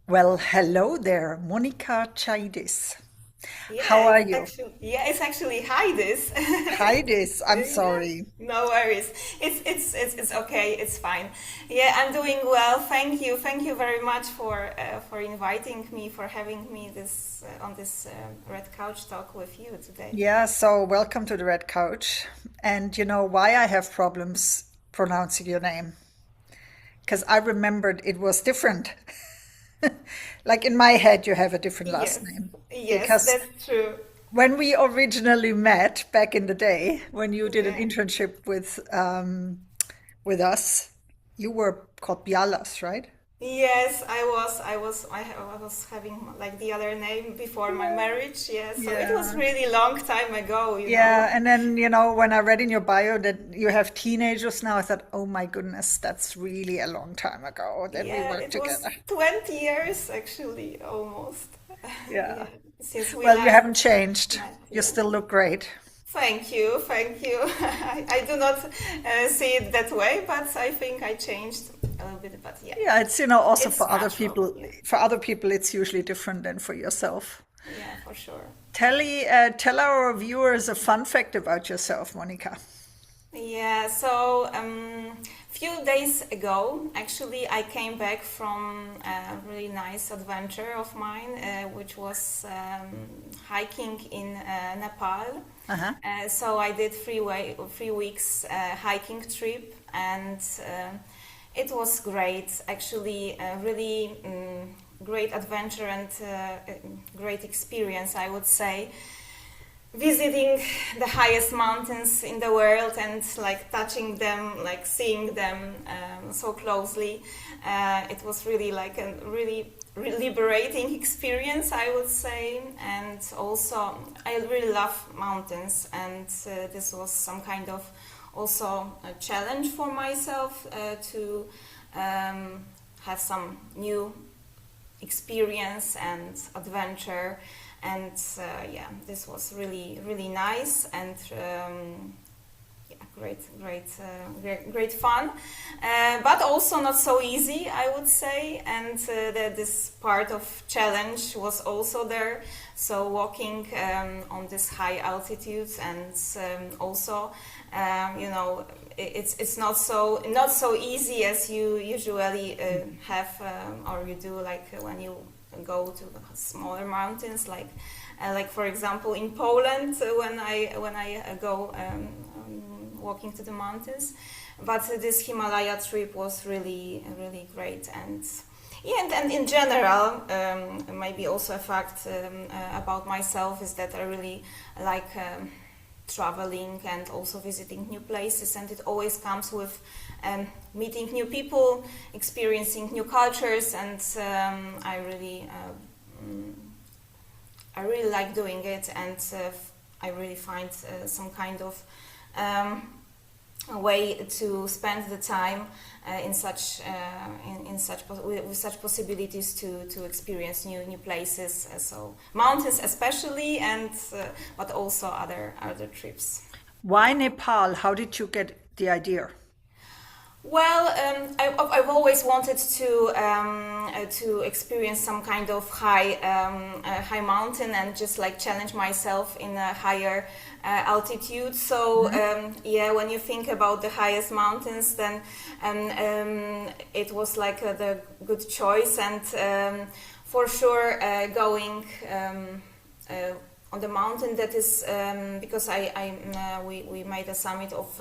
Well, hello there, Monika Chajdys. How Yeah, are it's you? actually it's actually hi this. Chajdys, I'm Yeah, sorry. no worries. It's okay. It's fine. Yeah, I'm doing well. Thank you. Thank you very much for inviting me, for having me this on this red couch talk with you today. Yeah, so welcome to the Red Couch. And you know why I have problems pronouncing your name? Because I remembered it was different. Like in my head, you have a different last Yes, name. yes, Because that's true. when we originally met back in the day, when you did an Yeah. internship with us, you were called Bialas, right? Yes, I was having like the other name before my Yeah. marriage. Yeah, so it was Yeah. really long time ago, you know. Yeah, and then, when I read in your bio that you have teenagers now, I thought, oh my goodness, that's really a long time ago that we Yeah, worked it was together. 20 years actually, almost. Yeah. Yeah, since we Well, you last haven't changed. met. You Yeah. still look great. Thank you, thank you. I do not see it that way, but I think I changed a little bit. But yeah, Yeah, it's, also it's natural. Yeah, for other people, it's usually different than for yourself. yeah, for sure. Tell our viewers a fun fact about yourself, Monica. Yeah, so few days ago, actually, I came back from a really nice adventure of mine, which was hiking in Nepal. Uh-huh. So I did 3 weeks hiking trip, and it was great. Actually, a really great adventure and great experience, I would say, visiting the highest mountains in the world and like touching them, like seeing them so closely. It was really like a really liberating experience, I would say. And also, I really love mountains, and this was some kind of also a challenge for myself to have some new experience and adventure. And yeah, this was really nice, and yeah, great fun, but also not so easy, I would say. And this part of challenge was also there. So walking on this high altitudes, and also it's not so easy as you usually have, or you do, like when you go to smaller mountains, like for example in Poland, when I go walking to the mountains. But this Himalaya trip was really great. And yeah, and in general, maybe also a fact about myself is that I really like traveling and also visiting new places, and it always comes with meeting new people, experiencing new cultures, and I really like doing it. And I really find some kind of a way to spend the time in such with such possibilities to experience new places. So mountains especially, and but also other trips. Why Nepal? How did you get the idea? Well, I've always wanted to experience some kind of high mountain, and just like challenge myself in a higher altitude. So yeah, when you think about the highest mountains, then it was like the good choice. And for sure, going on the mountain that is, because we made a summit of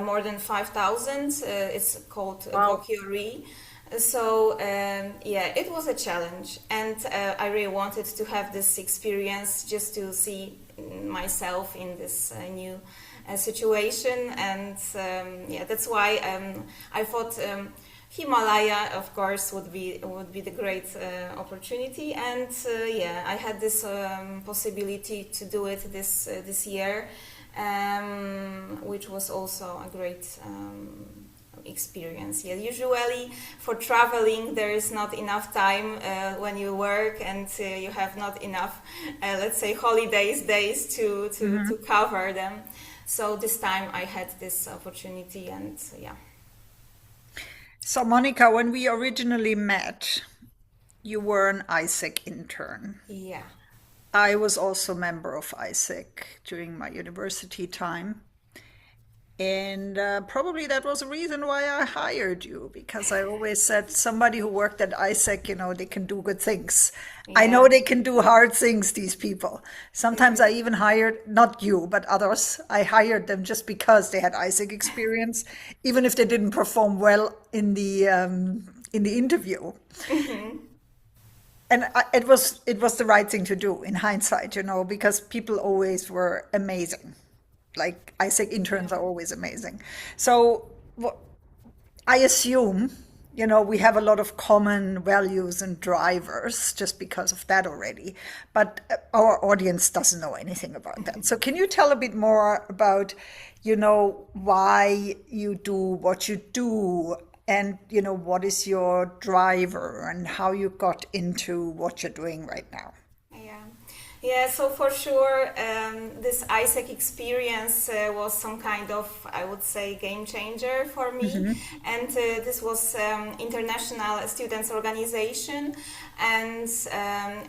more than 5,000. It's called Wow. Gokyori. So yeah, it was a challenge, and I really wanted to have this experience just to see myself in this new situation. And yeah, that's why I thought Himalaya, of course, would be the great opportunity. And yeah, I had this possibility to do it this year, which was also a great experience. Yeah, usually for traveling there is not enough time when you work, and you have not enough, let's say, holidays days to cover them. So this time I had this opportunity, and yeah. So, Monica, when we originally met, you were an AIESEC intern. Yeah. I was also a member of AIESEC during my university time. And probably that was the reason why I hired you, because I always said somebody who worked at AIESEC, they can do good things. I know Yeah. they can do hard things, these people. Sometimes I even hired, not you, but others, I hired them just because they had AIESEC experience, even if they didn't perform well in the interview. And it was the right thing to do in hindsight, because people always were amazing. Like AIESEC interns are always amazing. So I assume, we have a lot of common values and drivers just because of that already. But our audience doesn't know anything about that. So can you tell a bit more about, why you do what you do, and, what is your driver and how you got into what you're doing right now? Yeah, yeah. So for sure, this AIESEC experience was some kind of, I would say, game changer for me. And this was international students organization, and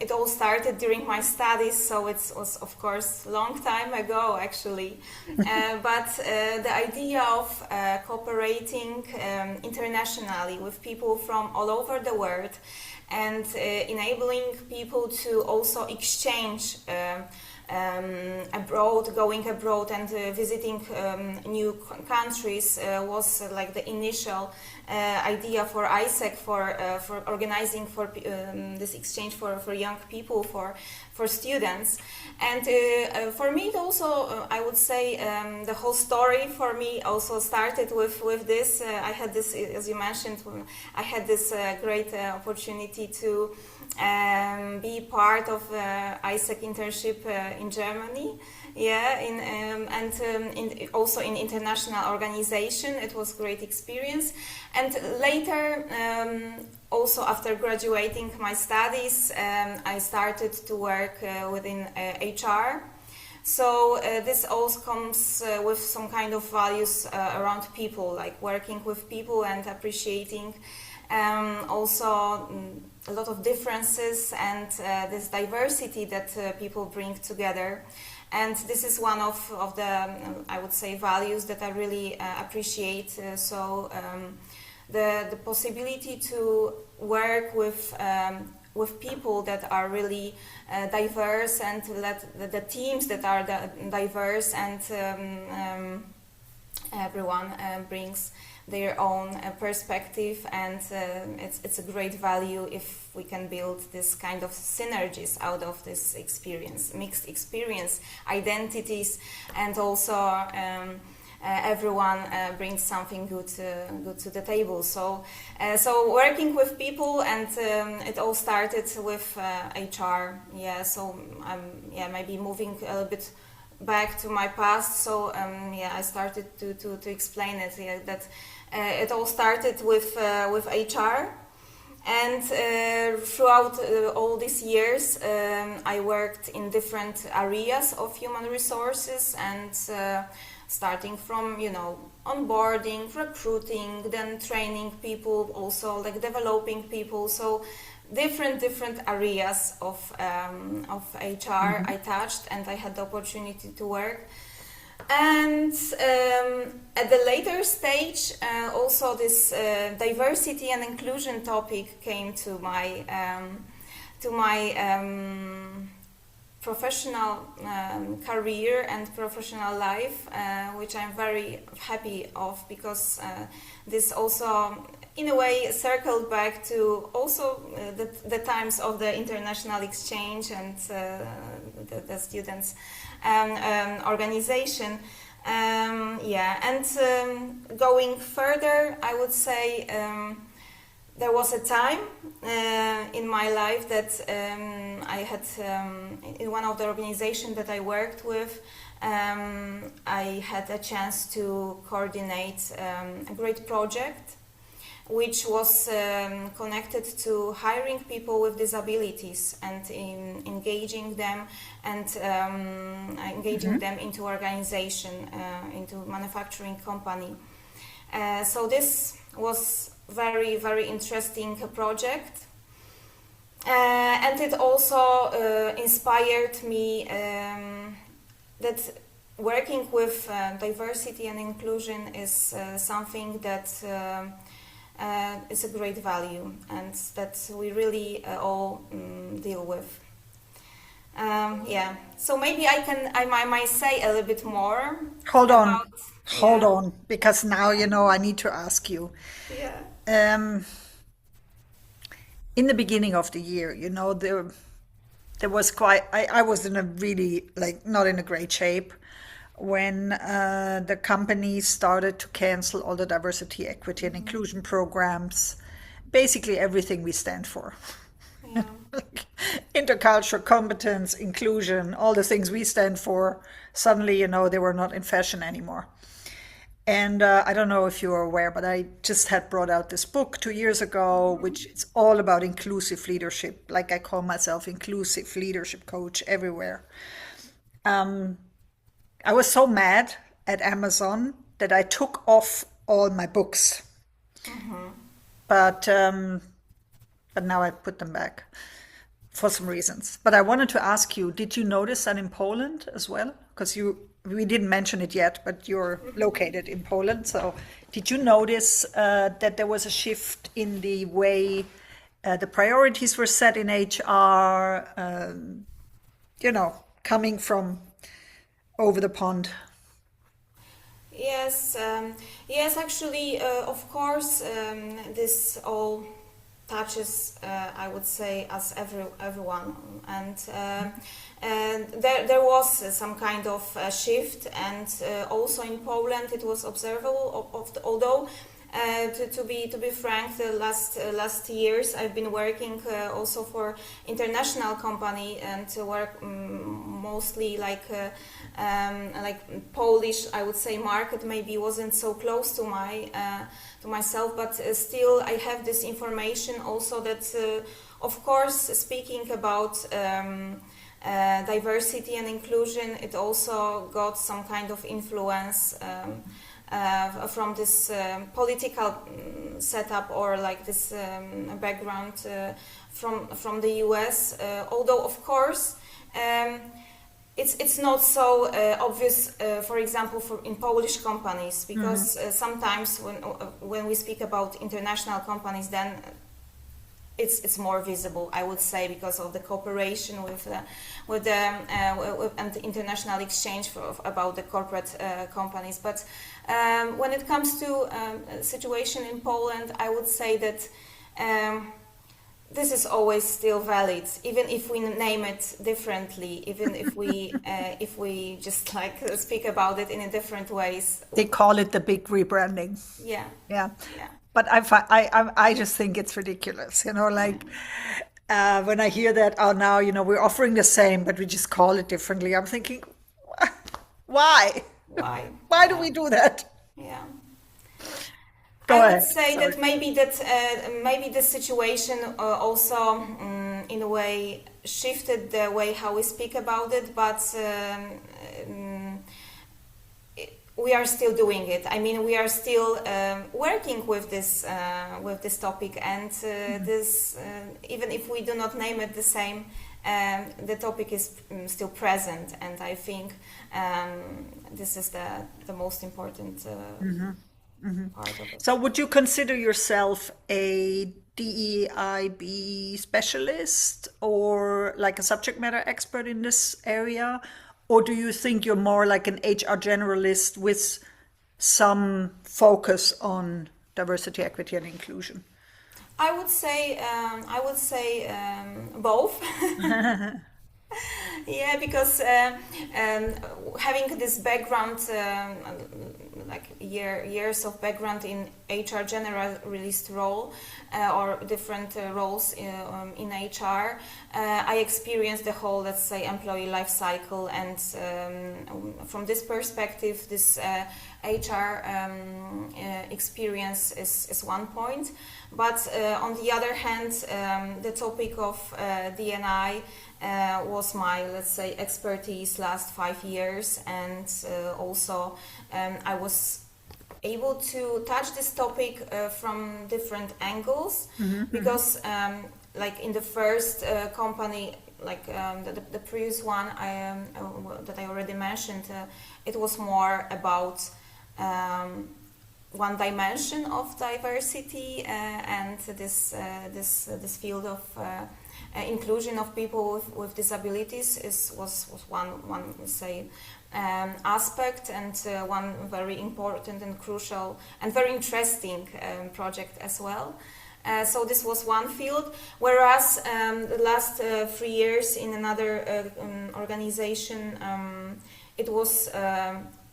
it all started during my studies. So it was, of course, long time ago, actually. But the idea of cooperating internationally with people from all over the world, and enabling people to also exchange abroad, going abroad and visiting new countries was like the initial idea for AIESEC, for organizing for this exchange for young people, for students. And for me, it also, I would say, the whole story for me also started with this. I had this, as you mentioned, I had this great opportunity to be part of AIESEC internship in Germany. Yeah, also in international organization. It was great experience. And later, also after graduating my studies, I started to work within HR. So this also comes with some kind of values around people, like working with people and appreciating also a lot of differences and this diversity that people bring together. And this is one of the, I would say, values that I really appreciate. The possibility to work with people that are really diverse, and the teams that are diverse, and everyone brings their own perspective, and it's a great value if we can build this kind of synergies out of this experience, mixed experience, identities, and also everyone brings something good to the table. So working with people, and it all started with HR. Yeah, so maybe moving a little bit back to my past. So I started to explain it. Yeah, that it all started with HR, and throughout all these years, I worked in different areas of human resources, and starting from onboarding, recruiting, then training people, also like developing people. So different areas of HR I touched, and I had the opportunity to work. And at the later stage, also this diversity and inclusion topic came to my professional career and professional life, which I'm very happy of, because this also in a way circled back to also the times of the international exchange and the students organization. Going further, I would say there was a time in my life that I had, in one of the organizations that I worked with, I had a chance to coordinate a great project which was connected to hiring people with disabilities and in engaging them and them into organization, into manufacturing company. So this was very, very interesting project. And it also inspired me that working with diversity and inclusion is something that is a great value and that we really all deal with. Yeah, so maybe I might say a little bit more. Hold on, about, hold yeah, on, because now, I need to ask you. yeah, Um, in the beginning of the year, there was I was in a really, like, not in a great shape when the companies started to cancel all the diversity, equity, and inclusion programs, basically everything we stand for. yeah, Like, intercultural competence, inclusion, all the things we stand for, suddenly, they were not in fashion anymore. And I don't know if you are aware, but I just had brought out this book 2 years ago, which is all about inclusive leadership. Like, I call myself inclusive leadership coach everywhere. I was so mad at Amazon that I took off all my books, but now I put them back for some reasons. But I wanted to ask you, did you notice that in Poland as well? Because we didn't mention it yet, but you're located in Poland. So did you notice that there was a shift in the way the priorities were set in HR, coming from over the pond? yes, yes. Actually, of course, this all touches, I would say, as everyone, and there was some kind of shift, and also in Poland it was observable. Although, to be frank, the last years I've been working also for international company and to work mostly like Polish, I would say, market maybe wasn't so close to myself, but still I have this information also that of course, speaking about diversity and inclusion, it also got some kind of influence from this political setup, or like this background from the US. Although of course it's not so obvious, for example, in Polish companies, because sometimes when we speak about international companies, then it's more visible, I would say, because of the cooperation with and the international exchange about the corporate companies. But when it comes to situation in Poland, I would say that this is always still valid, even if we name it differently, even if we just like speak about it in a different ways. They call it the big rebranding. Yeah, Yeah. yeah. But I just think it's ridiculous, like when I hear that, oh, now, we're offering the same, but we just call it differently. I'm thinking, why? Why? Why do Yeah. we do that? Yeah. Go I would ahead. say Sorry. that maybe the situation also in a way shifted the way how we speak about it, but we are still doing it. I mean, we are still working with this topic, and this even if we do not name it the same, the topic is still present, and I think this is the most important part of it. So would you consider yourself a DEIB specialist or like a subject matter expert in this area? Or do you think you're more like an HR generalist with some focus on diversity, equity, and inclusion? I would say both. Yeah, because having this background, like years of background in HR generalist role or different roles in HR, I experienced the whole, let's say, employee life cycle, and from this perspective, this HR experience is one point. But on the other hand, the topic of D&I was my, let's say, expertise last 5 years, and also I was able to touch this topic from different angles, because like in the first company, like the previous one that I already mentioned, it was more about one dimension of diversity and this field of inclusion of people with disabilities was one say aspect, and one very important and crucial and very interesting project as well. So this was one field, whereas the last 3 years in another organization, it was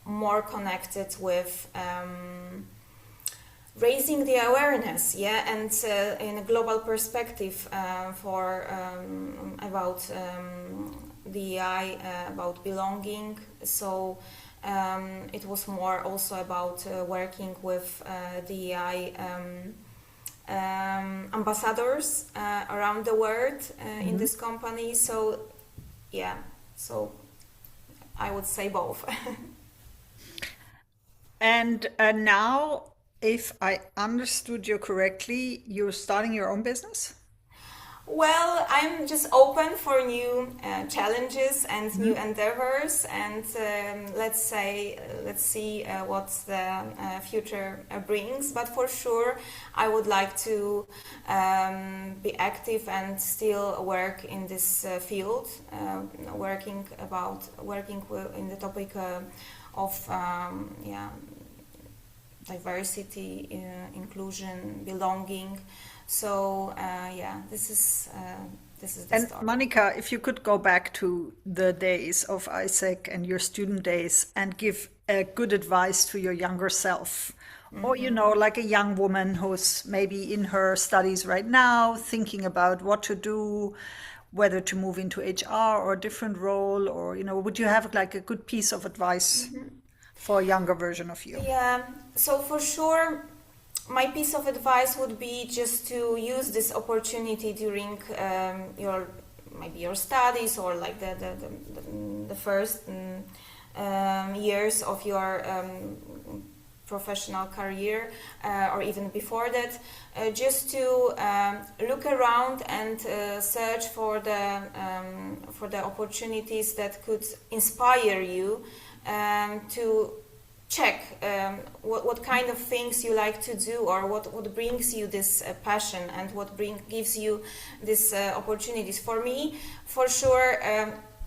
more connected with raising the awareness, and in a global perspective for about DEI, about belonging. So it was more also about working with DEI ambassadors around the world in this company. So so I would say both. And now, if I understood you correctly, you're starting your own business? Well, I'm just open for new challenges and new endeavors, and let's see what the future brings. But for sure, I would like to be active and still work in this field, working in the topic of diversity, inclusion, belonging. So this is the And story. Monika, if you could go back to the days of AIESEC and your student days and give good advice to your younger self, or like a young woman who's maybe in her studies right now, thinking about what to do, whether to move into HR or a different role, or would you have like a good piece of advice for a younger version of you? Yeah, so for sure, my piece of advice would be just to use this opportunity during your studies, or like the first years of your professional career, or even before that, just to look around and search for the opportunities that could inspire you to check what kind of things you like to do, or what brings you this passion, and what gives you these opportunities. For me, for sure,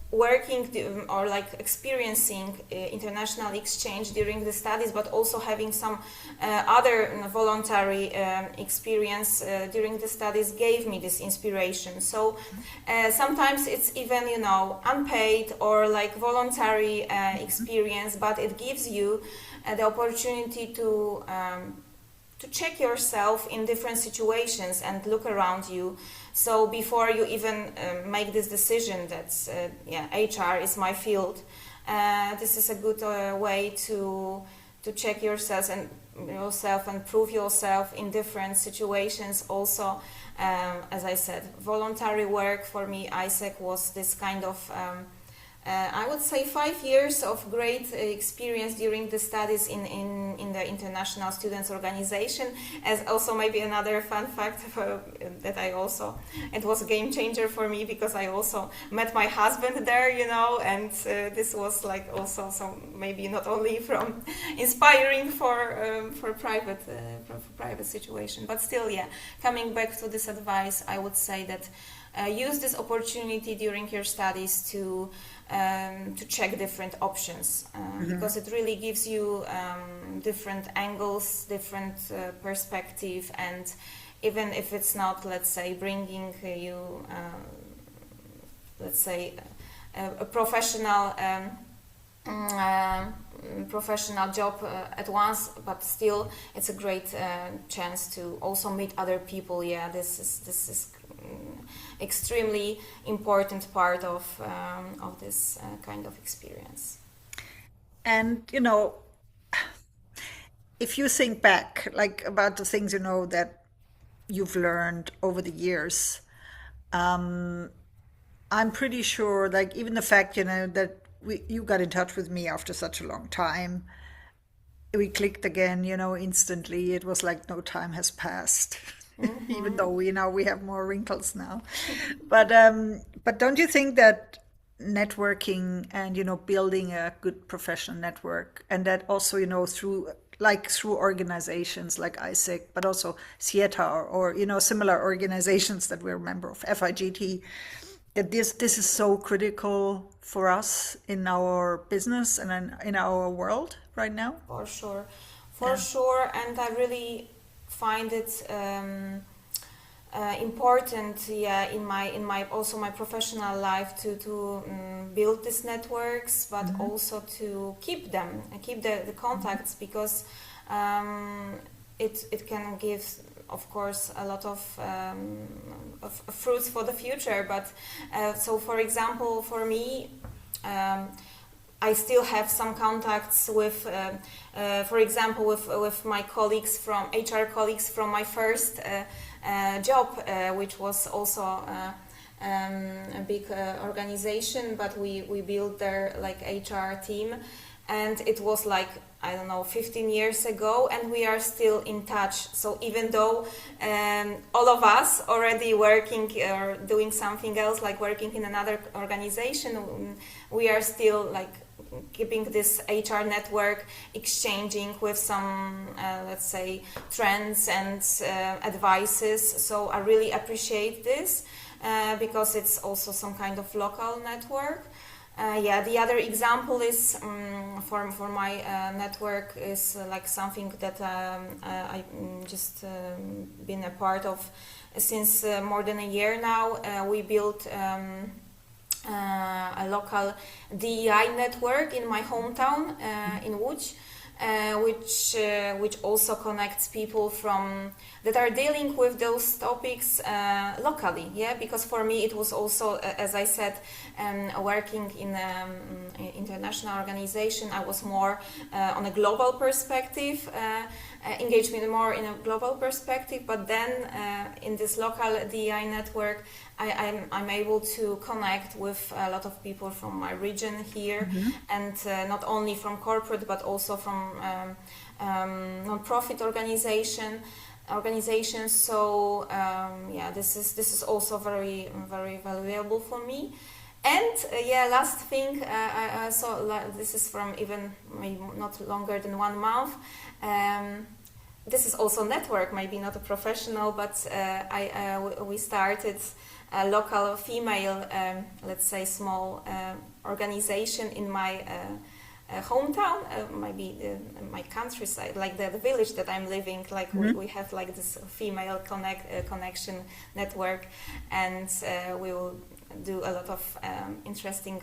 working or like experiencing international exchange during the studies, but also having some other voluntary experience during the studies gave me this inspiration. So sometimes it's even unpaid or like voluntary experience, but it gives you the opportunity to check yourself in different situations and look around you. So before you even make this decision that HR is my field, this is a good way to check yourself and prove yourself in different situations. Also, as I said, voluntary work for me, AIESEC was this kind of I would say 5 years of great experience during the studies in the International Students Organization. As also maybe another fun fact that it was a game changer for me, because I also met my husband there, and this was like also some maybe not only from inspiring for private situation, but still, coming back to this advice, I would say that use this opportunity during your studies to check different options, because it really gives you different angles, different perspective, and even if it's not, let's say, bringing you, let's say, a professional job at once, but still it's a great chance to also meet other people. This is extremely important part of this kind of experience. And if you think back, like about the things that you've learned over the years, I'm pretty sure, like even the fact that you got in touch with me after such a long time, we clicked again, instantly. It was like no time has passed. even though we have more wrinkles now. But don't you think that networking and building a good professional network, and that also through organizations like AIESEC, but also CETA or similar organizations that we're a member of, FIGT, that this is so critical for us in our business and in our world right now? For sure, and I really find it important, in my also my professional life to build these networks, but also to keep them and keep the contacts, because it can give, of course, a lot of fruits for the future. But so, for example, for me, I still have some contacts with, for example, with my colleagues from HR colleagues from my first job, which was also a big organization, but we built their like HR team, and it was like, I don't know, 15 years ago, and we are still in touch. So even though all of us already working or doing something else, like working in another organization, we are still like keeping this HR network, exchanging with some, let's say, trends and advices. So I really appreciate this because it's also some kind of local network. The other example is for my network is like something that I just been a part of since more than a year now. We built a local DEI network in my hometown in Łódź, which also connects people from that are dealing with those topics locally. Because for me it was also, as I said, working in an international organization, I was more on a global perspective, engagement more in a global perspective. But then in this local DEI network, I'm able to connect with a lot of people from my region here, and not only from corporate but also from non-profit organizations. So this is also very, very valuable for me. And last thing, I saw, this is from even maybe not longer than 1 month. This is also network, maybe not a professional, but we started a local female, let's say, small organization in my hometown, maybe my countryside, like the village that I'm living. Like we have like this female connection network, and we will do a lot of interesting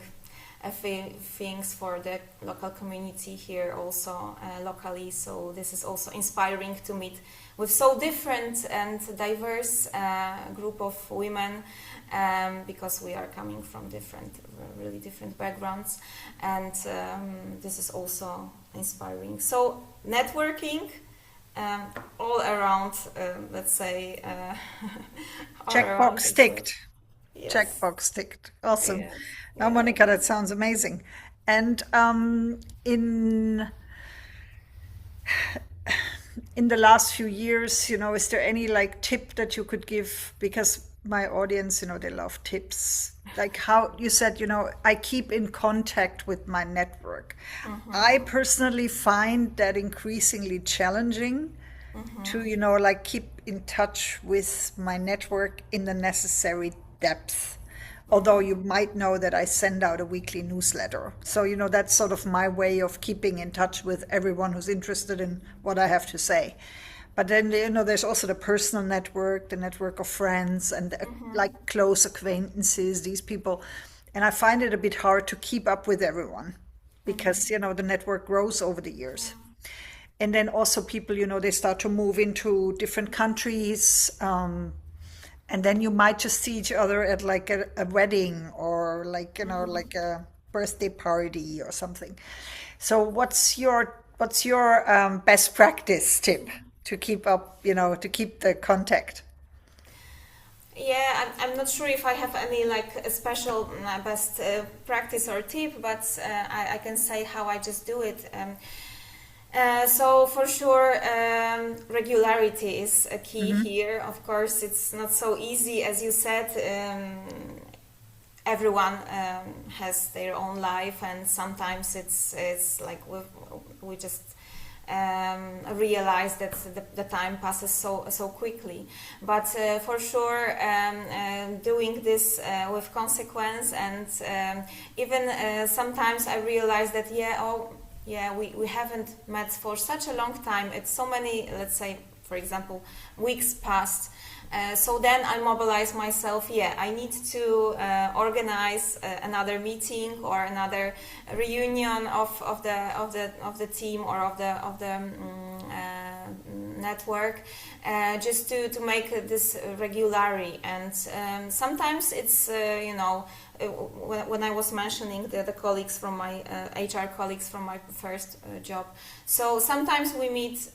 things for the local community here also locally. So this is also inspiring to meet with so different and diverse group of women, because we are coming from really different backgrounds, and this is also inspiring. So networking all around, let's say, checkbox ticked. Yes. Checkbox ticked. Awesome. Yes. Now, Monika, that sounds amazing. And in the last few years, is there any like tip that you could give? Because my audience, they love tips. Like how you said, I keep in contact with my network. I personally find that increasingly challenging to, like keep in touch with my network in the necessary depth. Although you might know that I send out a weekly newsletter. So, that's sort of my way of keeping in touch with everyone who's interested in what I have to say. But then, there's also the personal network, the network of friends and like close acquaintances, these people. And I find it a bit hard to keep up with everyone because, the network grows over the years. And then also people, they start to move into different countries. And then you might just see each other at like a wedding or like, like a birthday party or something. So what's your best practice tip to keep up, to keep the contact? Yeah, I'm not sure if I have any like a special best practice or tip, but I can say how I just do it. So for sure, regularity is a key here. Of course, it's not so easy, as you said. Everyone has their own life, and sometimes it's like we just realize that the time passes so quickly. But for sure, doing this with consequence, and even sometimes I realize that we haven't met for such a long time. It's so many, let's say, for example, weeks passed. So then I mobilize myself. I need to organize another meeting or another reunion of the team or of the network, just to make this regularly. And sometimes it's when I was mentioning the colleagues from my HR colleagues from my first job. So sometimes we meet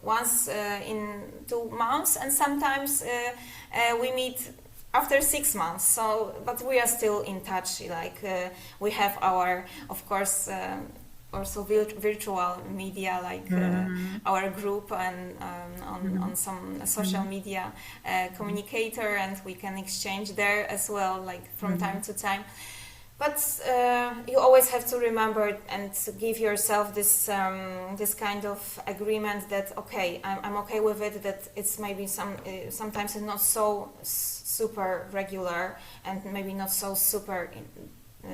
once in 2 months, and sometimes we meet after 6 months. So, but we are still in touch. Like we have our, of course, also virtual media, like our group and on some social media communicator, and we can exchange there as well, like from time to time. But you always have to remember and to give yourself this this kind of agreement that I'm okay with it. That it's maybe sometimes it's not so super regular and maybe not so super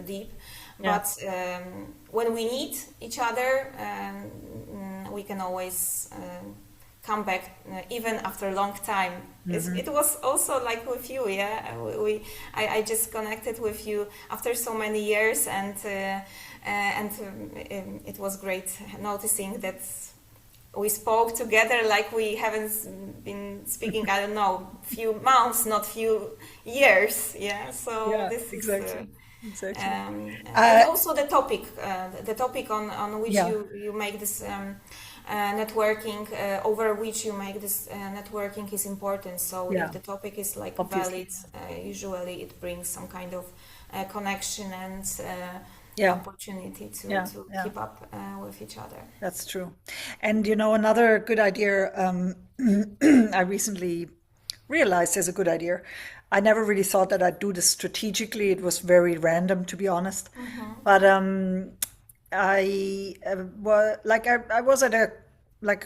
deep. Yeah. But when we need each other, we can always come back even after a long time. It was also like with you, I just connected with you after so many years, and it was great noticing that we spoke together like we haven't been speaking, I don't know, few months, not few years. This exactly. Exactly. And also the topic on which you make this networking, over which you make this networking is important. So if the topic is like valid, usually it brings some kind of connection and opportunity to keep up with each other. That's true. And another good idea I recently realized is a good idea. I never really thought that I'd do this strategically. It was very random, to be honest. But I was at a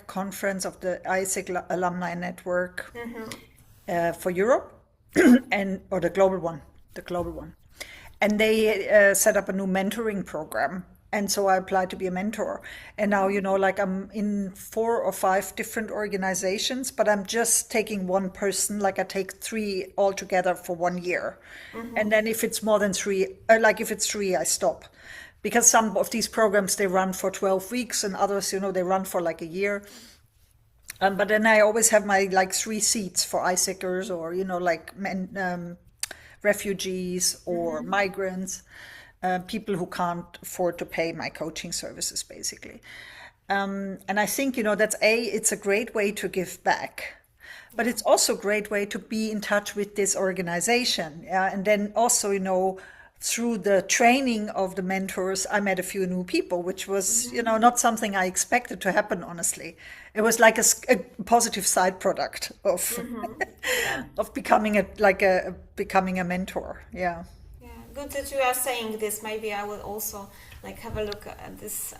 conference of the AIESEC alumni network for Europe or the global one, and they set up a new mentoring program. And so I applied to be a mentor. And now, I'm in 4 or 5 different organizations, but I'm just taking one person. Like I take 3 altogether for 1 year. And then if it's more than 3, if it's 3, I stop. Because some of these programs, they run for 12 weeks, and others, they run for like a year. But then I always have my 3 seats for AIESECers or, refugees or migrants. People who can't afford to pay my coaching services, basically. And I think, it's a great way to give back. But it's also a great way to be in touch with this organization. And then also, through the training of the mentors, I met a few new people, which was, not something I expected to happen, honestly. It was like a positive side product of of becoming a mentor. Yeah. Good that you are saying this. Maybe I will also have a look at this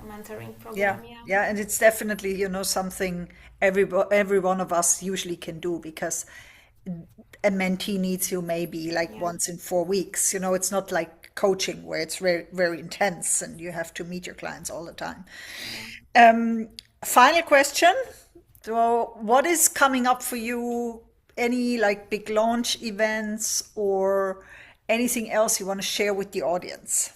mentoring program. And it's definitely something every one of us usually can do, because a mentee needs you maybe once in 4 weeks. It's not like coaching where it's very, very intense and you have to meet your clients all the time. Final question. So what is coming up for you? Any big launch events or anything else you want to share with the audience?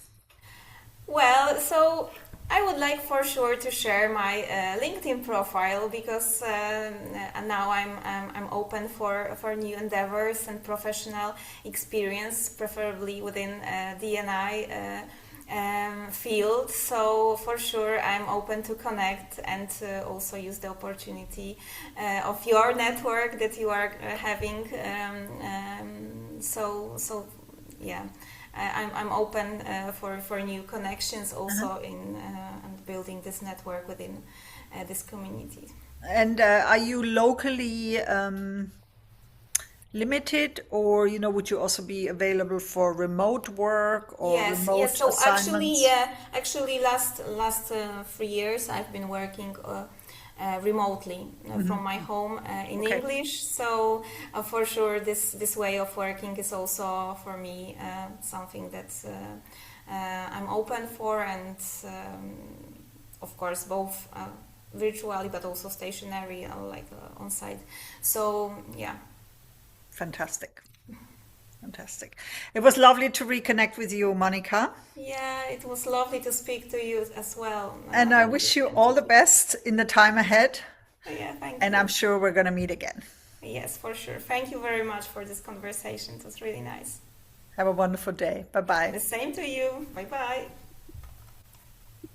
Well, so I would like for sure to share my LinkedIn profile, because now I'm open for new endeavors and professional experience, preferably within D&I field. So for sure I'm open to connect and also use the opportunity of your network that you are having. I'm open for new connections also in building this network within this community. And are you locally limited, or would you also be available for remote work or remote so assignments? actually last 3 years I've been working remotely from my home in English. So for sure this way of working is also for me something that I'm open for, and of course both virtually but also stationary, like on site. So yeah. Fantastic. Fantastic. It was lovely to reconnect with you, Monika. Yeah, it was lovely to speak to you as well. And I wish you all the best in the time ahead. Yeah, thank you. And I'm sure we're going to meet again. Yes, for sure. Thank you very much for this conversation. It was really nice. Have a wonderful day. Bye-bye. The same to you. Bye-bye.